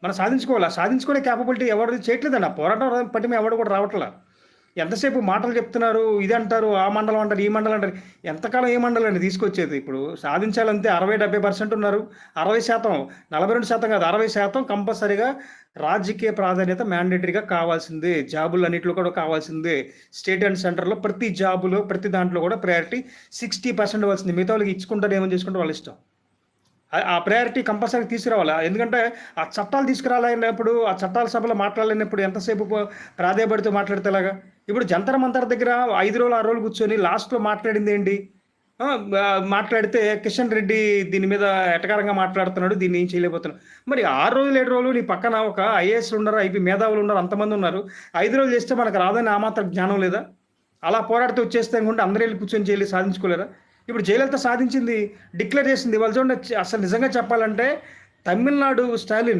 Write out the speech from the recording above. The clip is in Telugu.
మనం సాధించుకోవాలి. ఆ సాధించుకునే కేపబిలిటీ ఎవరిది చేయట్లేదండి. ఆ పోరాటం పటిమ ఎవడు కూడా రావట్లా. ఎంతసేపు మాటలు చెప్తున్నారు. ఇదంటారు, ఆ మండలం అంటారు, ఈ మండలం అంటారు. ఎంతకాలం ఏ మండలం అండి తీసుకొచ్చేది? ఇప్పుడు సాధించాలంటే 60, 70% ఉన్నారు. 60% 42% కాదు, 60% కంపల్సరీగా రాజకీయ ప్రాధాన్యత మ్యాండేటరీగా కావాల్సిందే. జాబులన్నిట్లో కూడా కావాల్సిందే. స్టేట్ అండ్ సెంట్రల్‌లో ప్రతి జాబ్‌లో, ప్రతి దాంట్లో కూడా ప్రయారిటీ 60% ఇవ్వాల్సిందే. మిగతా వాళ్ళకి ఇచ్చుకుంటారు, ఏమని చేసుకుంటారో వాళ్ళ ఇష్టం. ఆ ప్రయారిటీ కంపల్సరీ తీసుకురావాలి. ఎందుకంటే ఆ చట్టాలు తీసుకురాలేనప్పుడు, ఆ చట్టాల సభలో మాట్లాడలేనప్పుడు ఎంతసేపు ప్రాధేయపడుతూ మాట్లాడితే ఎలాగా? ఇప్పుడు జంతర్ మంతర్ దగ్గర 5 రోజులు, 6 రోజులు కూర్చొని లాస్ట్‌లో మాట్లాడిందేంటి? ఆ! మాట్లాడితే కిషన్ రెడ్డి దీని మీద ఎటకారంగా మాట్లాడుతున్నాడు. దీన్ని ఏం చేయలేకపోతున్నాడు. మరి 6 రోజులు, 7 రోజులు నీ పక్కన ఒక ఐఏఎస్‌లు ఉన్నారు, ఐపీ మేధావులు ఉన్నారు, అంతమంది ఉన్నారు. 5 రోజులు చేస్తే మనకు రాదని ఆ మాత్రం జ్ఞానం లేదా? అలా పోరాడితే వచ్చేస్తే అనుకుంటే అందరూ ఎళ్లి కూర్చొని జైల్‌లో సాధించుకోలేరా? ఇప్పుడు జయలలిత సాధించింది, డిక్లేర్ చేసింది. ఇవాళ చూడండి అసలు నిజంగా చెప్పాలంటే తమిళనాడు స్టాలిన్